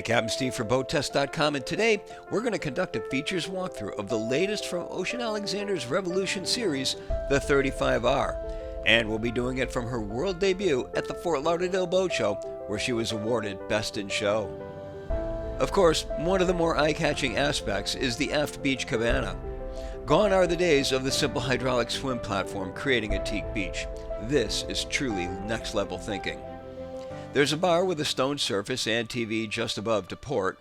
Hi, Captain Steve for BoatTEST.com, and today we're going to conduct a features walkthrough of the latest from Ocean Alexander's Revolution series, the 35R. And we'll be doing it from her world debut at the Fort Lauderdale Boat Show, where she was awarded Best in Show. Of course, one of the more eye-catching aspects is the aft beach cabana. Gone are the days of the simple hydraulic swim platform creating a teak beach. This is truly next-level thinking. There's a bar with a stone surface and TV just above to port.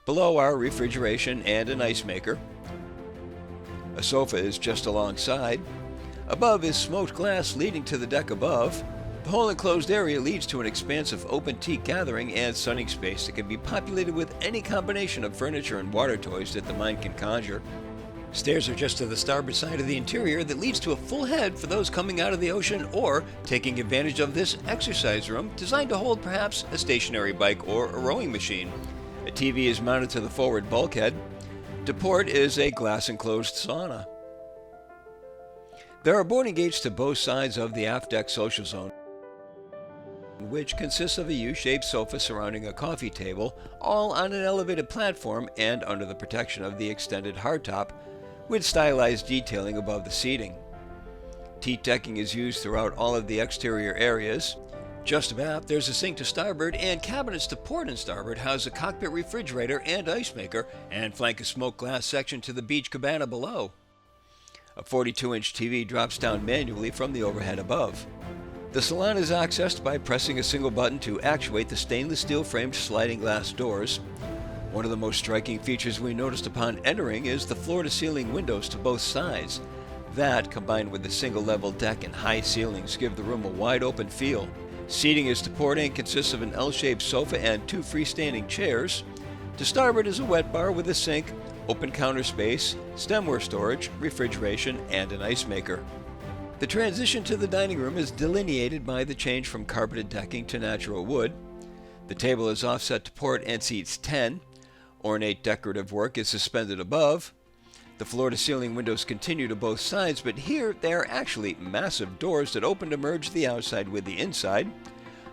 Below are refrigeration and an ice maker. A sofa is just alongside. Above is smoked glass leading to the deck above. The whole enclosed area leads to an expansive open teak gathering and sunning space that can be populated with any combination of furniture and water toys that the mind can conjure. Stairs are just to the starboard side of the interior that leads to a full head for those coming out of the ocean or taking advantage of this exercise room designed to hold perhaps a stationary bike or a rowing machine. A TV is mounted to the forward bulkhead. To port is a glass-enclosed sauna. There are boarding gates to both sides of the aft deck social zone, which consists of a U-shaped sofa surrounding a coffee table, all on an elevated platform and under the protection of the extended hardtop, with stylized detailing above the seating. Teak decking is used throughout all of the exterior areas. Just abaft, there's a sink to starboard, and cabinets to port and starboard house a cockpit refrigerator and ice maker, and flank a smoked glass section to the beach cabana below. A 42-inch TV drops down manually from the overhead above. The salon is accessed by pressing a single button to actuate the stainless steel framed sliding glass doors. One of the most striking features we noticed upon entering is the floor-to-ceiling windows to both sides. That, combined with the single-level deck and high ceilings, give the room a wide-open feel. Seating is to port and consists of an L-shaped sofa and two freestanding chairs. To starboard is a wet bar with a sink, open counter space, stemware storage, refrigeration, and an ice maker. The transition to the dining room is delineated by the change from carpeted decking to natural wood. The table is offset to port and seats 10. Ornate decorative work is suspended above. The floor-to-ceiling windows continue to both sides, but here they are actually massive doors that open to merge the outside with the inside.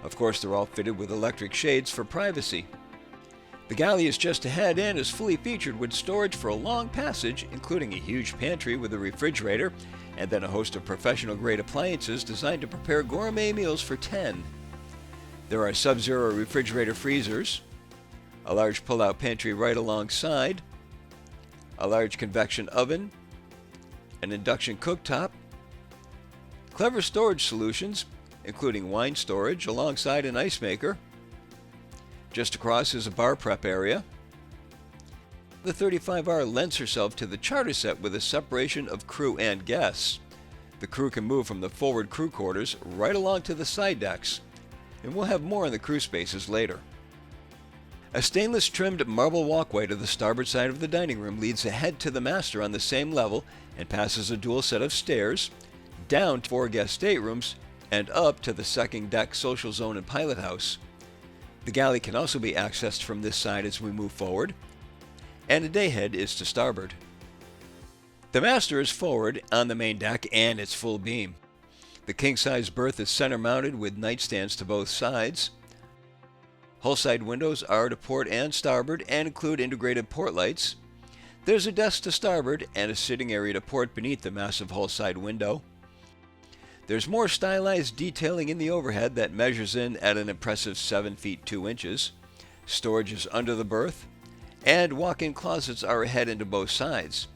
Of course, they're all fitted with electric shades for privacy. The galley is just ahead and is fully featured with storage for a long passage, including a huge pantry with a refrigerator, and then a host of professional-grade appliances designed to prepare gourmet meals for 10. There are sub-zero refrigerator freezers, a large pull-out pantry right alongside, a large convection oven, an induction cooktop, clever storage solutions, including wine storage alongside an ice maker. Just across is a bar prep area. The 35R lends herself to the charter set with a separation of crew and guests. The crew can move from the forward crew quarters right along to the side decks, and we'll have more on the crew spaces later. A stainless trimmed marble walkway to the starboard side of the dining room leads ahead to the master on the same level and passes a dual set of stairs, down to 4 guest staterooms, and up to the second deck social zone and pilot house. The galley can also be accessed from this side as we move forward, and a dayhead is to starboard. The master is forward on the main deck and its full beam. The king-size berth is center-mounted with nightstands to both sides. Hull-side windows are to port and starboard and include integrated port lights. There's a desk to starboard and a sitting area to port beneath the massive hull-side window. There's more stylized detailing in the overhead that measures in at an impressive 7 feet 2 inches. Storage is under the berth, and walk-in closets are ahead into both sides.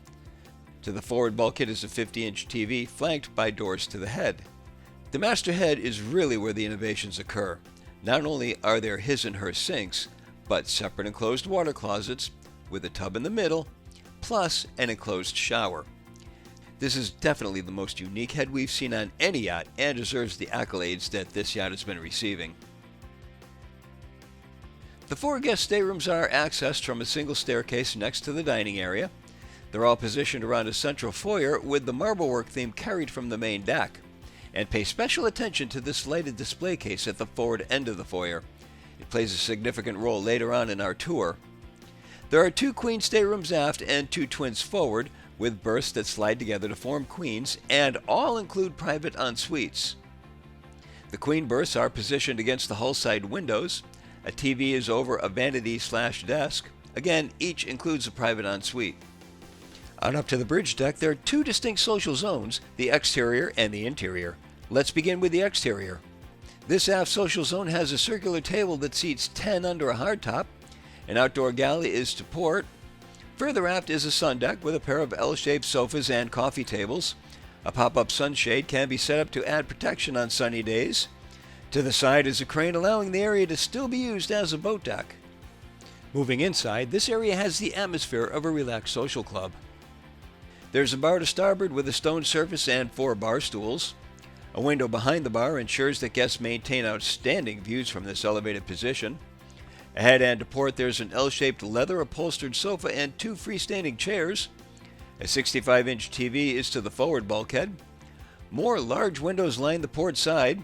To the forward bulkhead is a 50-inch TV flanked by doors to the head. The master head is really where the innovations occur. Not only are there his and her sinks, but separate enclosed water closets with a tub in the middle, plus an enclosed shower. This is definitely the most unique head we've seen on any yacht and deserves the accolades that this yacht has been receiving. The 4 guest staterooms are accessed from a single staircase next to the dining area. They're all positioned around a central foyer with the marblework theme carried from the main deck. And pay special attention to this lighted display case at the forward end of the foyer. It plays a significant role later on in our tour. There are 2 queen staterooms aft and 2 twins forward, with berths that slide together to form queens, and all include private en-suites. The queen berths are positioned against the hull side windows. A TV is over a vanity/desk. Again, each includes a private ensuite. On up to the bridge deck, there are two distinct social zones, the exterior and the interior. Let's begin with the exterior. This aft social zone has a circular table that seats 10 under a hardtop. An outdoor galley is to port. Further aft is a sun deck with a pair of L-shaped sofas and coffee tables. A pop-up sunshade can be set up to add protection on sunny days. To the side is a crane allowing the area to still be used as a boat deck. Moving inside, this area has the atmosphere of a relaxed social club. There's a bar to starboard with a stone surface and 4 bar stools. A window behind the bar ensures that guests maintain outstanding views from this elevated position. Ahead and to port, there's an L-shaped leather upholstered sofa and 2 freestanding chairs. A 65-inch TV is to the forward bulkhead. More large windows line the port side.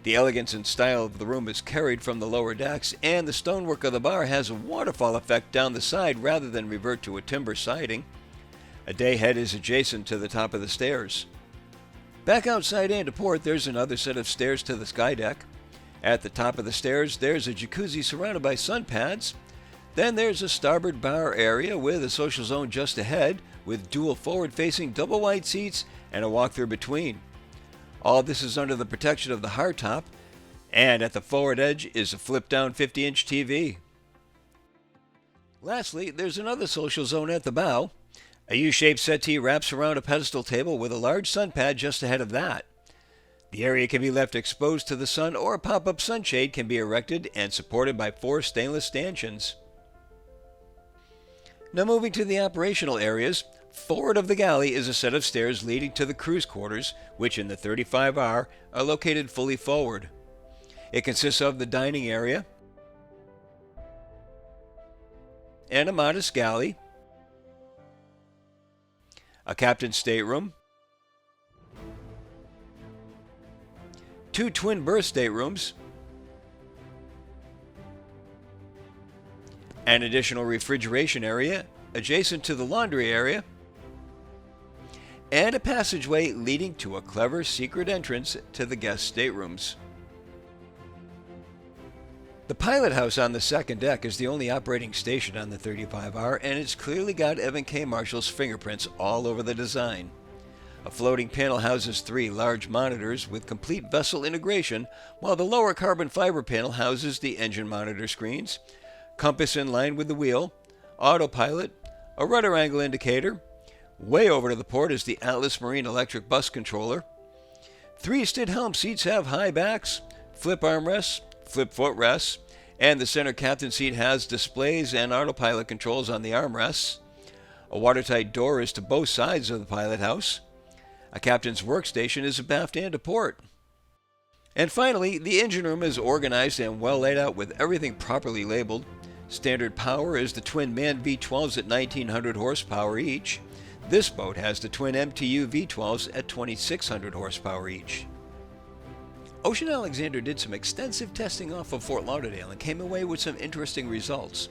The elegance and style of the room is carried from the lower decks, and the stonework of the bar has a waterfall effect down the side rather than revert to a timber siding. A dayhead is adjacent to the top of the stairs. Back outside and to port, there's another set of stairs to the sky deck. At the top of the stairs, there's a jacuzzi surrounded by sun pads. Then there's a starboard bar area with a social zone just ahead, with dual forward-facing double wide seats and a walk-through between. All this is under the protection of the hardtop, and at the forward edge is a flip-down 50-inch TV. Lastly, there's another social zone at the bow. A U-shaped settee wraps around a pedestal table with a large sun pad just ahead of that. The area can be left exposed to the sun, or a pop-up sunshade can be erected and supported by 4 stainless stanchions. Now moving to the operational areas, forward of the galley is a set of stairs leading to the crew's quarters, which in the 35R are located fully forward. It consists of the dining area and a modest galley, a captain's stateroom, 2 twin berth staterooms, an additional refrigeration area adjacent to the laundry area, and a passageway leading to a clever secret entrance to the guest staterooms. The pilot house on the second deck is the only operating station on the 35R, and it's clearly got Evan K. Marshall's fingerprints all over the design. A floating panel houses 3 large monitors with complete vessel integration, while the lower carbon fiber panel houses the engine monitor screens, compass in line with the wheel, autopilot, a rudder angle indicator. Way over to the port is the Atlas Marine electric bus controller. 3 Stidhelm seats have high backs, flip armrests, flip footrests, and the center captain seat has displays and autopilot controls on the armrests. A watertight door is to both sides of the pilot house. A captain's workstation is abaft and to port. And finally, the engine room is organized and well laid out with everything properly labeled. Standard power is the twin MAN V12s at 1900 horsepower each. This boat has the twin MTU V12s at 2600 horsepower each. Ocean Alexander did some extensive testing off of Fort Lauderdale and came away with some interesting results.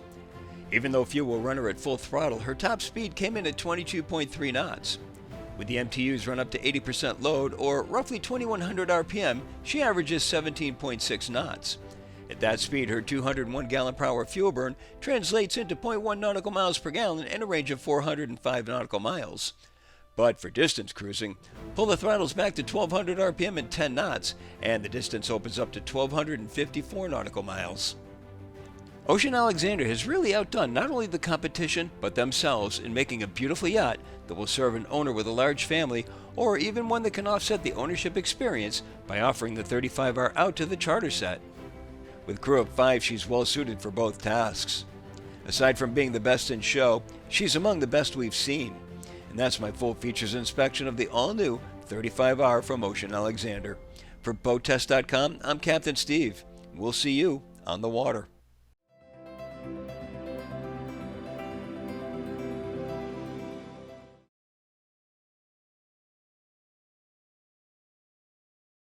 Even though fuel will run her at full throttle, her top speed came in at 22.3 knots. With the MTUs run up to 80% load, or roughly 2100 RPM, she averages 17.6 knots. At that speed, her 201 gallon per hour fuel burn translates into 0.1 nautical miles per gallon and a range of 405 nautical miles. But for distance cruising, pull the throttles back to 1200 RPM and 10 knots, and the distance opens up to 1254 nautical miles. Ocean Alexander has really outdone not only the competition, but themselves in making a beautiful yacht that will serve an owner with a large family, or even one that can offset the ownership experience by offering the 35R out to the charter set. With a crew of 5, she's well suited for both tasks. Aside from being the best in show, she's among the best we've seen. And that's my full features inspection of the all-new 35R from Ocean Alexander. For BoatTEST.com, I'm Captain Steve. We'll see you on the water.